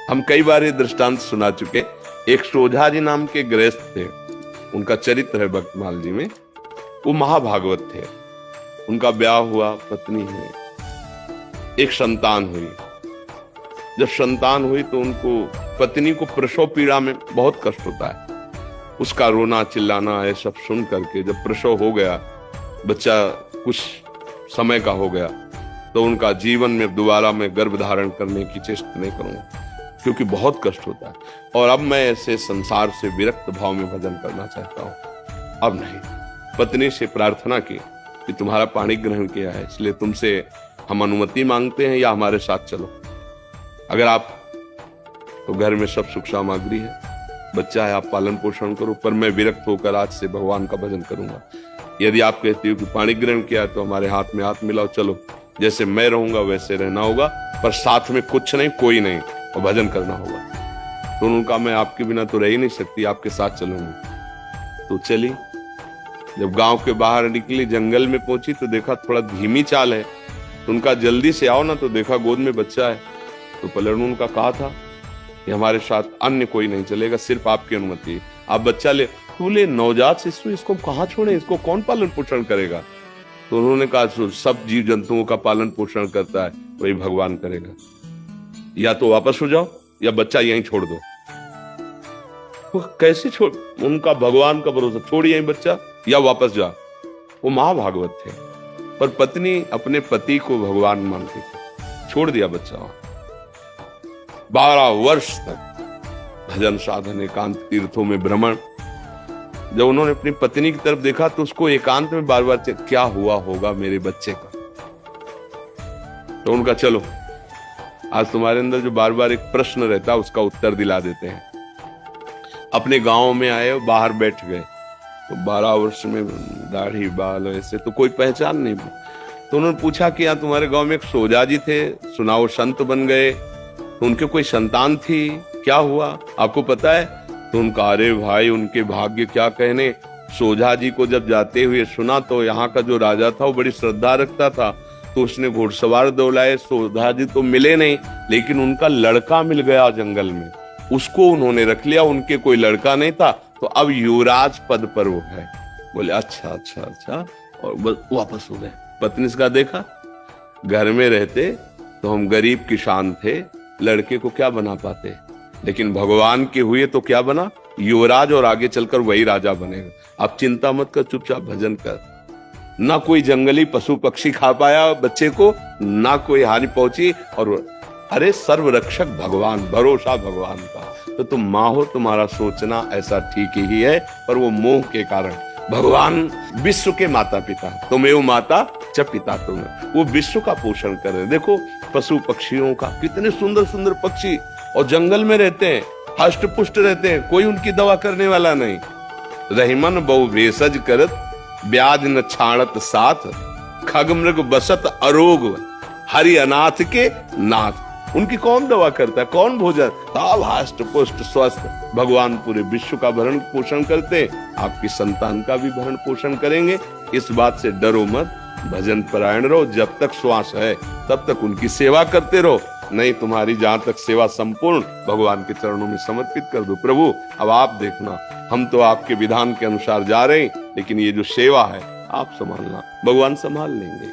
हम कई बार ये दृष्टांत सुना चुके। एक सोझा जी नाम के गृहस्थ थे, उनका चरित्र है भक्तमाल जी में। वो महाभागवत थे। उनका ब्याह हुआ, पत्नी है, एक संतान हुई। जब संतान हुई तो उनको, पत्नी को प्रसव पीड़ा में बहुत कष्ट होता है। उसका रोना चिल्लाना ये सब सुन करके जब प्रसव हो गया, बच्चा कुछ समय का हो गया, तो उनका जीवन में दोबारा मैं गर्भ धारण करने की चेष्टा नहीं करूंगा, क्योंकि बहुत कष्ट होता है। और अब मैं ऐसे संसार से विरक्त भाव में भजन करना चाहता हूं। अब नहीं। पत्नी से प्रार्थना की कि तुम्हारा पाणी ग्रहण किया है, इसलिए तुमसे हम अनुमति मांगते हैं, या हमारे साथ चलो। अगर आप, तो घर में सब सुख सामग्री है, बच्चा है, आप पालन पोषण करो, पर मैं विरक्त होकर आज से भगवान का भजन करूंगा। यदि आप कहते हो कि पाणी ग्रहण किया है तो हमारे हाथ में हाथ मिलाओ, चलो, जैसे मैं रहूंगा वैसे रहना होगा, पर साथ में कुछ नहीं, कोई नहीं, और भजन करना होगा। तो उनका मैं आपके बिना तो रह ही नहीं सकती, आपके साथ चलूंगी। तो चली। जब गांव के बाहर निकली, जंगल में पहुंची तो देखा थोड़ा धीमी चाल है, तो उनका जल्दी से आओ ना, तो देखा गोद में बच्चा है। तो पलड़ू उनका कहा था कि हमारे साथ अन्य कोई नहीं चलेगा, सिर्फ आपकी अनुमति है, आप बच्चा ले। बोले नवजात शिशु, इसको कहाँ छोड़े, इसको कौन पालन पोषण करेगा? तो उन्होंने कहा सब जीव जंतुओं का पालन पोषण करता है, वही भगवान करेगा। या तो वापस हो जाओ या बच्चा यहीं छोड़ दो। वो कैसे छोड़, उनका भगवान का भरोसा, छोड़ यहीं बच्चा या वापस जा। वो महाभागवत थे, पर पत्नी अपने पति को भगवान मानती थी, छोड़ दिया बच्चा वहां। 12 वर्ष तक भजन साधन, एकांत तीर्थों में भ्रमण। जब उन्होंने अपनी पत्नी की तरफ देखा तो उसको एकांत में बार बार क्या हुआ होगा मेरे बच्चे का। तो उनका चलो, आज तुम्हारे अंदर जो बार बार एक प्रश्न रहता है उसका उत्तर दिला देते हैं। अपने गांव में आए, बाहर बैठ गए, तो 12 वर्ष में दाढ़ी बाल ऐसे तो कोई पहचान नहीं। तो उन्होंने पूछा कि यहाँ तुम्हारे गांव में एक सोजा जी थे, सुनाओ संत बन गए, तो उनके कोई संतान थी, क्या हुआ आपको पता है? तो उनका, अरे भाई उनके भाग्य क्या कहने। सोझा जी को जब जाते हुए सुना तो यहाँ का जो राजा था वो बड़ी श्रद्धा रखता था, तो उसने घुड़सवार दौड़ाए। सोझा जी तो मिले नहीं, लेकिन उनका लड़का मिल गया जंगल में, उसको उन्होंने रख लिया। उनके कोई लड़का नहीं था, तो अब युवराज पद पर वो है। बोले अच्छा अच्छा अच्छा, और वापस हो गए। पत्नी का देखा, घर में रहते तो हम गरीब किसान थे, लड़के को क्या बना पाते, लेकिन भगवान के हुए तो क्या बना, युवराज, और आगे चलकर वही राजा बनेगा। आप चिंता मत कर, चुपचाप भजन कर। ना कोई जंगली पशु पक्षी खा पाया बच्चे को, ना कोई हानि पहुंची, और अरे सर्वरक्षक भगवान, भरोसा भगवान का। तो तुम माँ हो, तुम्हारा सोचना ऐसा ठीक ही है, पर वो मोह के कारण। भगवान विश्व के माता पिता, तुमेव माता च पिता तुम, वो विश्व का पोषण कर रहे। देखो पशु पक्षियों का, कितने सुंदर सुंदर पक्षी, और जंगल में रहते हैं, हष्ट पुष्ट रहते हैं, कोई उनकी दवा करने वाला नहीं। रहीमन बहु भेषज करत, ब्याज न छाणत साथ, खग मृग बसत अरोग, हरि अनाथ के नाथ। उनकी कौन दवा करता है, कौन भोजन, सब हष्ट पुष्ट स्वस्थ। भगवान पूरे विश्व का भरण पोषण करते, आपकी संतान का भी भरण पोषण करेंगे। इस बात से डरो मत, भजन परायण रहो, जब तक श्वास है तब तक उनकी सेवा करते रहो। नहीं, तुम्हारी जहां तक सेवा संपूर्ण भगवान के चरणों में समर्पित कर दो। प्रभु अब आप देखना, हम तो आपके विधान के अनुसार जा रहे हैं, लेकिन ये जो सेवा है आप संभालना, भगवान संभाल लेंगे।